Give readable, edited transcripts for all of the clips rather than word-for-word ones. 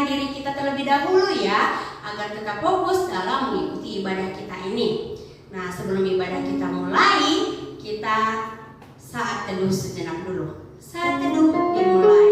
menenangkan diri kita terlebih dahulu ya, agar tetap fokus dalam mengikuti ibadah kita ini. Nah, sebelum ibadah kita mulai, kita saat teduh sejenak dulu. Saat teduh dimulai.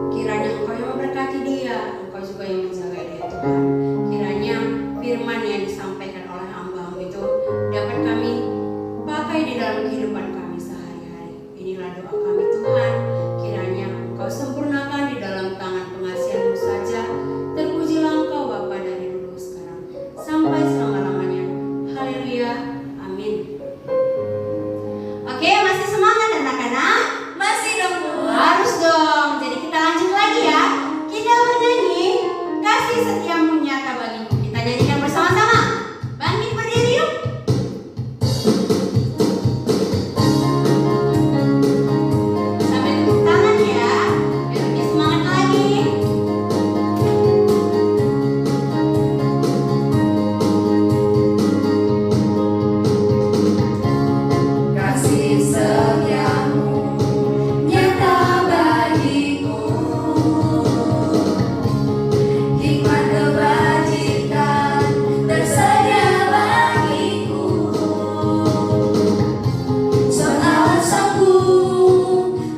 Kiranya dong. Jadi kita lanjut lagi ya. Kita bernyanyi kasih setiamu nyata bagiku. Kita nyanyikan bersama-sama. Bangkit berdiri yuk. Sampai tepuk tangan ya. Biar lebih semangat lagi. Kasih setiamu nyata bagiku, hikmat kebajikan tersedia bagiku. Alasanku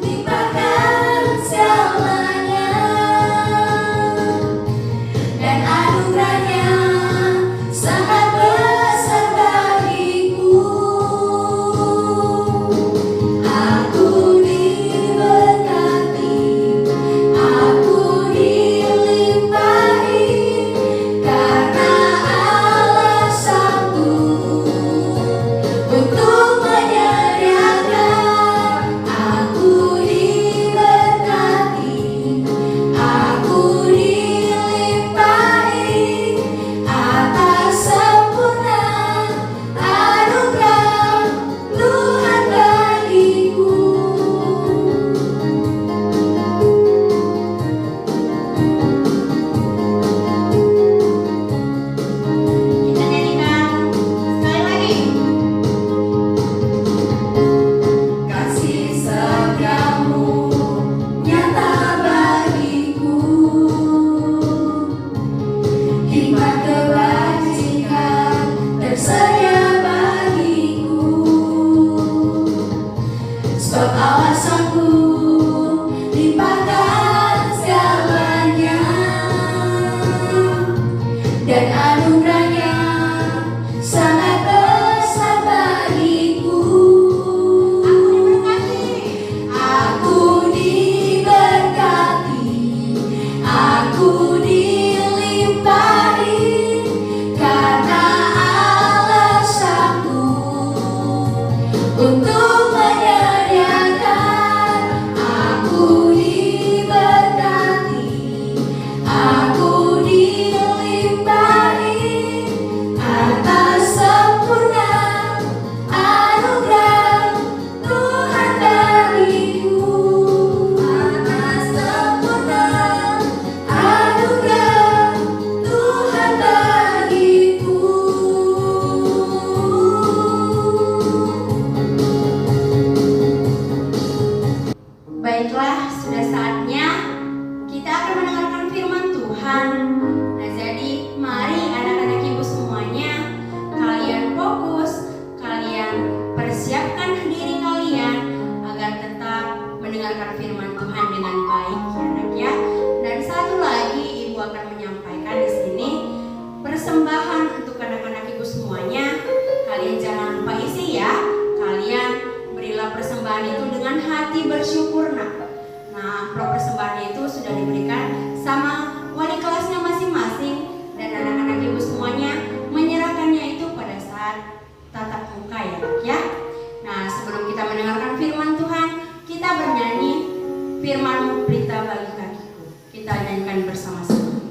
limpahkan selamanya, dan anugerahnya sangat besar bagiku. Aku diberkati, aku dilimpahi, karena Allah sanggup untuk menyediakan. Aku diberkati, aku dilimpahi, atas sempurna anugerah Tuhan bagiku. Kita nyanyikan sekali lagi. Kasih setiamu nyata bagiku, hikmat kebajikan tersedia bagiku. Sebab alasanku limpahkan segalanya, dan anugerahnya sangat besar bagiku. Aku diberkati, aku dilimpahi, karena Allah sanggup untuk menyediakan. Aku diberkati, aku dilimpahi, atas sempurna anugerah Tuhan bagiku. Atas sempurna anugerah Tuhan bagiku. Baiklah, sudah saatnya kita akan mendengarkan firman Tuhan. Nah, jadi mari anak-anak ibu semuanya, kalian fokus, kalian persiapkan diri kalian agar tetap mendengarkan firman Tuhan dengan baik ya anak ya. Dan satu lagi ibu akan menyampaikan di sini persembahan untuk anak-anak ibu semuanya. Kalian jangan lupa isi ya. Kalian berilah persembahan itu dengan hati bersyukur nak. Nah, amplop persembahannya itu sudah diberikan sama wali kelasnya masing-masing, dan anak-anak ibu semuanya menyerahkannya itu pada saat tatap muka ya nak ya. Nah, sebelum kita mendengarkan firman Tuhan, kita bernyanyi firman-Mu pelita bagi kakiku. Kita nyanyikan bersama-sama.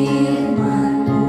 Firman-Mu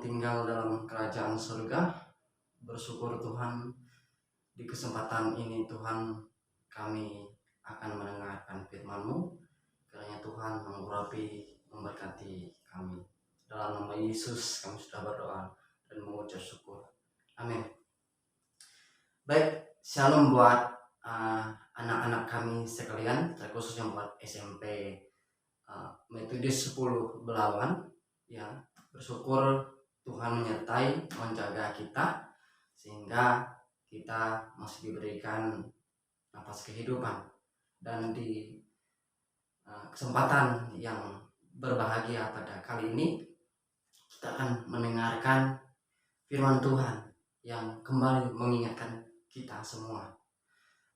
tinggal dalam kerajaan surga. Bersyukur Tuhan, di kesempatan ini Tuhan kami akan mendengarkan firman-Mu. Kiranya Tuhan mengurapi, memberkati kami. Dalam nama Yesus kami sudah berdoa dan mengucap syukur. Amin. Baik, shalom buat anak-anak kami sekalian, terkhususnya buat SMP Metodis 10 Belawan. Ya, bersyukur Tuhan menyertai, menjaga kita sehingga kita masih diberikan nafas kehidupan. Dan di kesempatan yang berbahagia pada kali ini kita akan mendengarkan firman Tuhan yang kembali mengingatkan kita semua.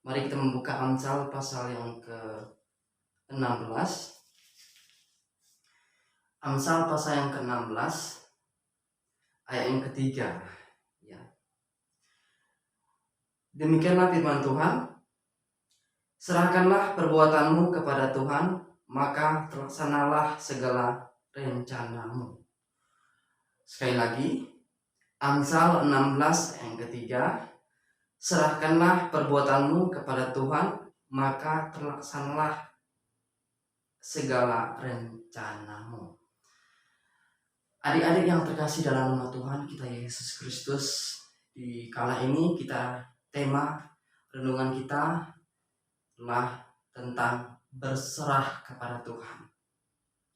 Mari kita membuka Amsal pasal yang ke-16. Amsal pasal yang ke-16 ayat yang ketiga. Ya. Demikianlah firman Tuhan. Serahkanlah perbuatanmu kepada Tuhan, maka terlaksanalah segala rencanamu. Sekali lagi, Amsal 16 yang ketiga. Serahkanlah perbuatanmu kepada Tuhan, maka terlaksanalah segala rencanamu. Adik-adik yang terkasih dalam nama Tuhan kita Yesus Kristus, di kala ini tema renungan kita adalah tentang berserah kepada Tuhan.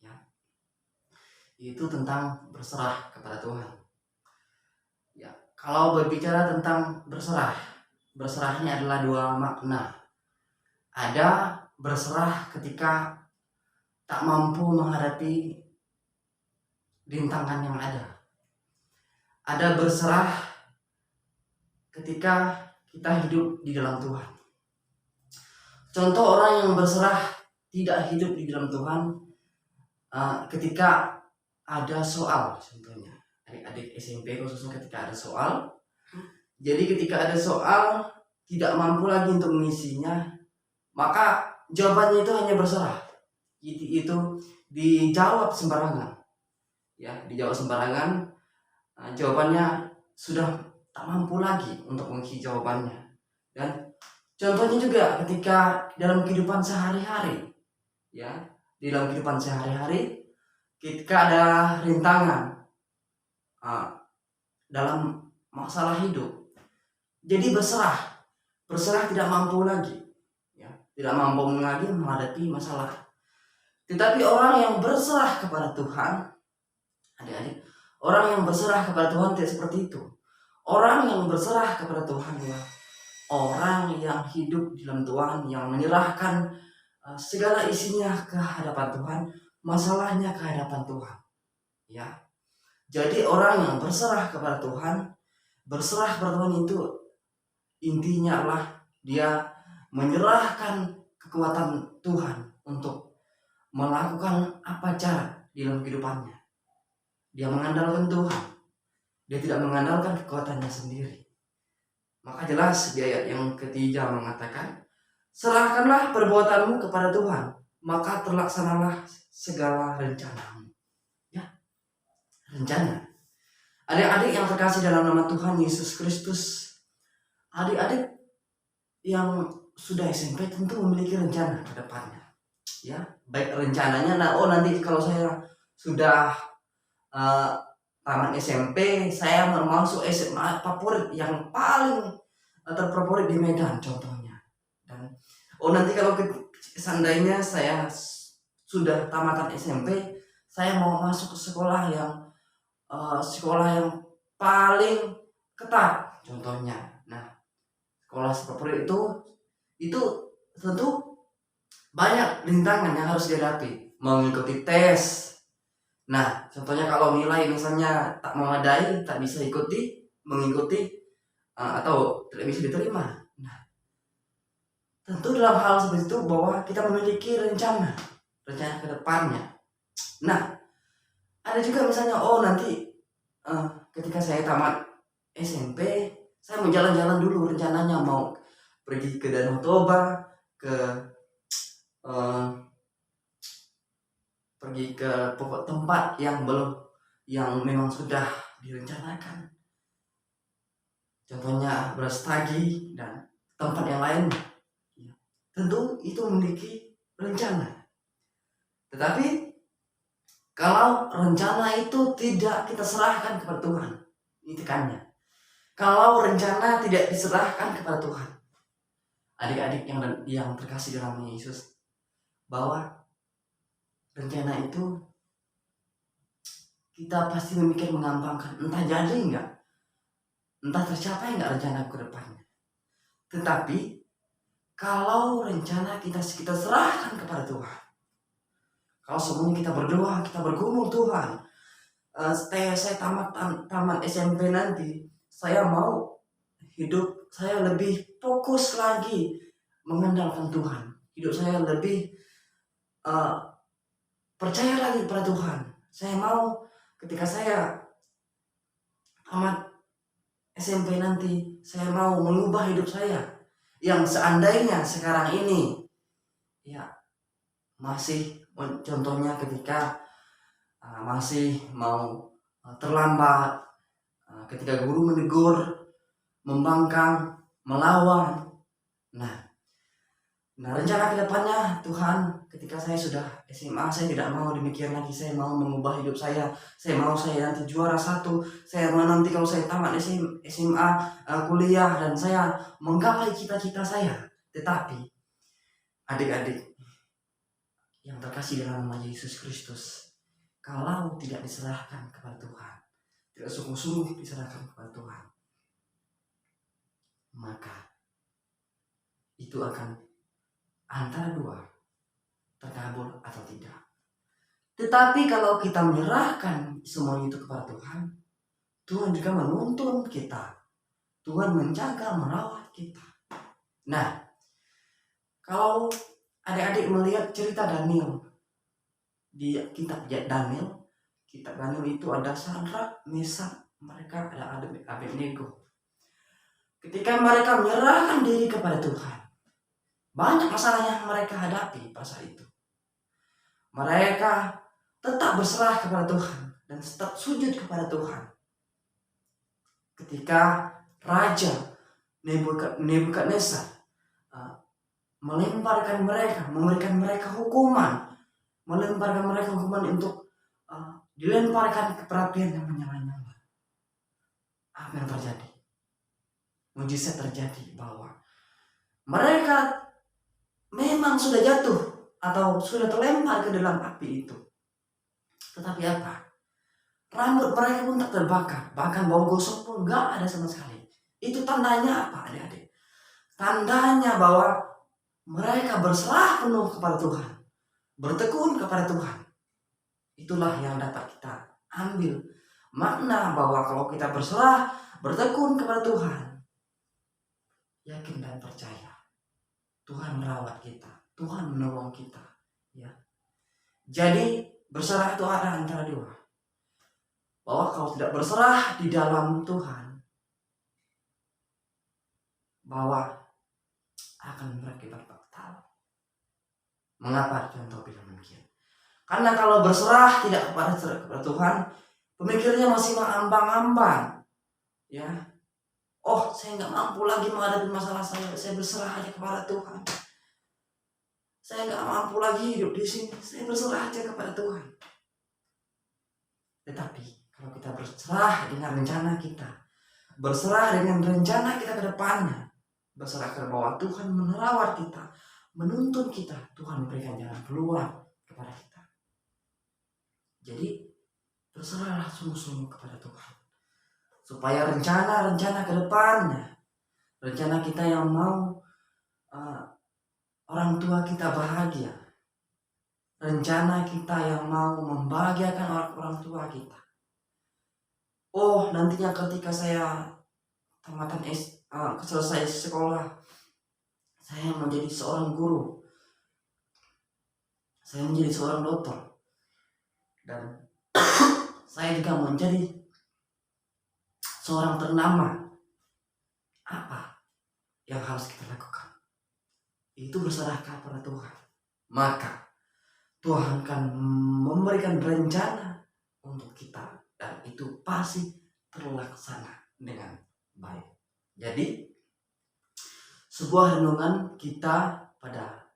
Ya. Itu tentang berserah kepada Tuhan. Ya, kalau berbicara tentang berserahnya adalah dua makna. Ada berserah ketika tak mampu menghadapi rintangan yang ada. Ada berserah ketika kita hidup di dalam Tuhan. Contoh orang yang berserah tidak hidup di dalam Tuhan ketika ada soal, contohnya adik-adik SMP khususnya ketika ada soal. Jadi ketika ada soal tidak mampu lagi untuk mengisinya, maka jawabannya itu hanya berserah. Itu dijawab sembarangan. Ya, dijawab sembarangan. Jawabannya sudah tak mampu lagi untuk mengisi jawabannya. Dan contohnya juga ketika dalam kehidupan sehari-hari, ya, di dalam kehidupan sehari-hari, ketika ada rintangan dalam masalah hidup, jadi berserah tidak mampu lagi, ya, tidak mampu lagi menghadapi masalah. Tetapi orang yang berserah kepada Tuhan, adik-adik, orang yang berserah kepada Tuhan tidak seperti itu. Orang yang berserah kepada Tuhan adalah orang yang hidup di dalam Tuhan, yang menyerahkan segala isinya ke hadapan Tuhan, masalahnya ke hadapan Tuhan. Ya. Jadi orang yang berserah kepada Tuhan, berserah kepada Tuhan itu intinya adalah dia menyerahkan kekuatan Tuhan untuk melakukan apa cara di dalam kehidupannya. Dia mengandalkan Tuhan. Dia tidak mengandalkan kekuatannya sendiri. Maka jelas di ayat yang ketiga mengatakan, serahkanlah perbuatanmu kepada Tuhan, maka terlaksanalah segala rencanamu. Ya, rencana. Adik-adik yang terkasih dalam nama Tuhan Yesus Kristus, adik-adik yang sudah SMP tentu memiliki rencana ke depannya. Ya, baik rencananya, nanti kalau saya sudah tamat SMP, saya mau masuk SMA favorit yang paling terfavorit di Medan contohnya. Dan nanti kalau seandainya saya sudah tamatan SMP, saya mau masuk ke sekolah yang paling ketat contohnya. Nah, sekolah favorit itu tentu banyak rintangan yang harus dihadapi, mengikuti tes. Nah, contohnya kalau nilai misalnya tak memadai, tak bisa mengikuti atau tidak bisa diterima. Nah, tentu dalam hal seperti itu bahwa kita memiliki rencana ke depannya. Nah, ada juga misalnya nanti ketika saya tamat SMP, saya mau jalan-jalan dulu, rencananya mau pergi ke Danau Toba, pergi ke tempat yang memang sudah direncanakan. Contohnya Brastagi dan tempat yang lain, ya, tentu itu memiliki rencana. Tetapi kalau rencana itu tidak kita serahkan kepada Tuhan, ini tekannya. Kalau rencana tidak diserahkan kepada Tuhan, adik-adik yang terkasih dalam Yesus, bahwa rencana itu kita pasti memikir mengampangkan, entah jadi enggak, entah tercapai enggak rencana ke depannya. Tetapi kalau rencana kita serahkan kepada Tuhan, kalau semuanya kita berdoa, kita bergumul, Tuhan, saya tamat SMP nanti, saya mau hidup saya lebih fokus lagi mengandalkan Tuhan, hidup saya lebih percaya lagi pada Tuhan. Saya mau ketika saya tamat SMP nanti, saya mau mengubah hidup saya yang seandainya sekarang ini ya masih, contohnya ketika masih mau terlambat, ketika guru menegur, membangkang, melawan. Nah rencana kedepannya, Tuhan, ketika saya sudah SMA, saya tidak mau demikian lagi. Saya mau mengubah hidup saya. Saya mau saya nanti juara 1. Saya mau nanti kalau saya tamat SMA, kuliah, dan saya menggapai cita-cita saya. Tetapi adik-adik yang terkasih dalam nama Yesus Kristus, kalau tidak diserahkan kepada Tuhan, tidak sungguh-sungguh diserahkan kepada Tuhan, maka itu akan antara dua, terkabul atau tidak. Tetapi kalau kita menyerahkan semuanya itu kepada Tuhan, Tuhan juga menuntun kita, Tuhan menjaga, merawat kita. Nah, kalau adik-adik melihat cerita Daniel di kitab Daniel, itu ada Sadrak, Mesak, mereka ada Abednego. Ketika mereka menyerahkan diri kepada Tuhan, banyak masalah yang mereka hadapi pada saat itu. Mereka tetap berserah kepada Tuhan dan tetap sujud kepada Tuhan. Ketika Raja Nebukadnezar memberikan mereka hukuman untuk dilemparkan ke perapian yang menyala-nyala. Apa yang terjadi? Mujizat terjadi bahwa mereka memang sudah jatuh atau sudah terlempar ke dalam api itu. Tetapi apa? Rambut mereka pun tak terbakar, bahkan bau gosok pun gak ada sama sekali. Itu tandanya apa, adik-adik? Tandanya bahwa mereka berserah penuh kepada Tuhan, bertekun kepada Tuhan. Itulah yang dapat kita ambil makna bahwa kalau kita berserah, bertekun kepada Tuhan, yakin dan percaya, Tuhan merawat kita, Tuhan menolong kita, ya. Jadi berserah itu ada antara dua. Bahwa kalau tidak berserah di dalam Tuhan, bahwa akan berakibat fatal. Mengapa contoh bilang demikian? Karena kalau berserah tidak kepada Tuhan, pemikirnya masih mengambang-ambang, ya. Oh, saya nggak mampu lagi menghadapi masalah saya berserah aja kepada Tuhan. Saya nggak mampu lagi hidup di sini, saya berserah aja kepada Tuhan. Tetapi kalau kita berserah dengan rencana kita, berserah dengan rencana kita ke depannya, berserah kepada bahwa Tuhan merawat kita, menuntun kita, Tuhan memberikan jalan keluar kepada kita. Jadi berserahlah sungguh-sungguh kepada Tuhan, supaya rencana-rencana ke depannya, rencana kita yang mau orang tua kita bahagia, rencana kita yang mau membahagiakan orang tua kita. Oh, nantinya ketika saya selesai sekolah, saya menjadi seorang guru, saya menjadi seorang dokter, dan saya juga menjadi seorang ternama. Apa yang harus kita lakukan? Itu berserah kepada Tuhan. Maka Tuhan akan memberikan rencana untuk kita, dan itu pasti terlaksana dengan baik. Jadi sebuah renungan kita pada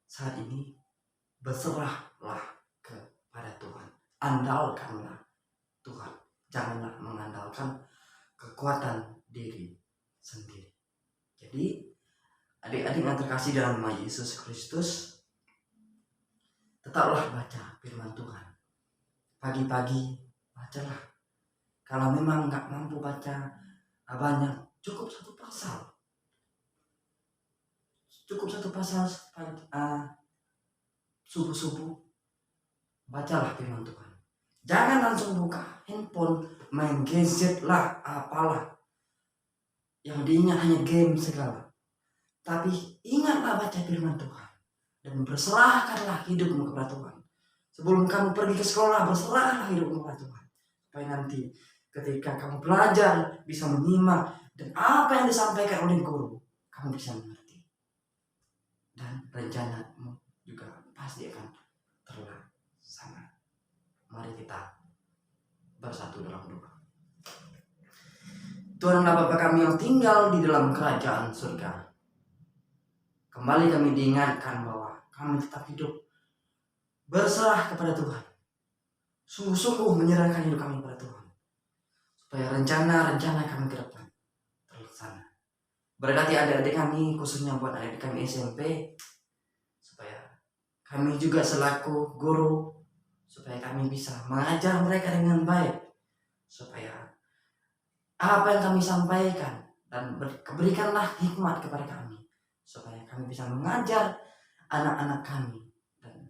saat ini, berserahlah kepada Tuhan. Andalkanlah Tuhan. Janganlah mengandalkan kekuatan diri sendiri. Jadi adik-adik yang terkasih dalam nama Yesus Kristus, tetaplah baca firman Tuhan. Pagi-pagi bacalah. Kalau memang nggak mampu baca banyak, cukup satu pasal. Cukup satu pasal subuh-subuh. Bacalah firman Tuhan. Jangan langsung buka handphone, main gadget lah, apalah. Yang diingat hanya game segala. Tapi ingatlah baca firman Tuhan. Dan berserahkanlah hidupmu kepada Tuhan. Sebelum kamu pergi ke sekolah, berserahlah hidupmu kepada Tuhan. Supaya nanti ketika kamu belajar, bisa menyimak. Dan apa yang disampaikan oleh guru, kamu bisa mengerti. Dan rencanamu juga pasti akan terlaksana. Mari kita bersatu dalam doa. Tuhan Allah Bapa kami yang tinggal di dalam kerajaan surga, kembali kami diingatkan bahwa kami tetap hidup berserah kepada Tuhan. Sungguh-sungguh menyerahkan hidup kami kepada Tuhan. Supaya rencana-rencana kami ke depan terlaksana. Berkati adik-adik kami, khususnya buat adik kami SMP, supaya kami juga selaku guru, supaya kami bisa mengajar mereka dengan baik, supaya apa yang kami sampaikan dan berikanlah hikmat kepada kami, supaya kami bisa mengajar anak-anak kami, dan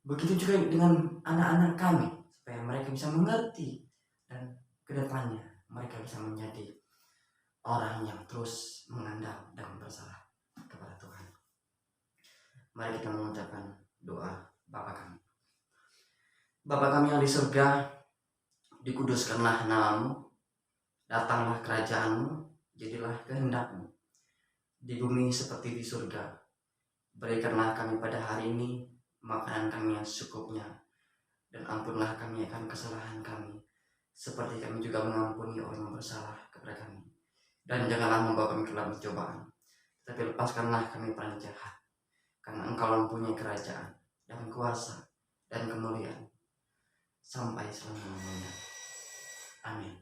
begitu juga dengan anak-anak kami, supaya mereka bisa mengerti dan kedepannya mereka bisa menjadi orang yang terus mengandal dan berserah kepada Tuhan. Mari kita mengucapkan doa. Bapa kami, Bapa kami yang di surga, dikuduskanlah namamu, datanglah kerajaanmu, jadilah kehendakmu di bumi seperti di surga. Berikanlah kami pada hari ini makanan kami yang secukupnya, dan ampunlah kami akan kesalahan kami, seperti kami juga mengampuni orang yang bersalah kepada kami. Dan janganlah membawa kami ke dalam pencobaan, tapi lepaskanlah kami pada yang jahat, karena Engkau mempunyai kerajaan dan kuasa dan kemuliaan sampai selama-lamanya. Amin.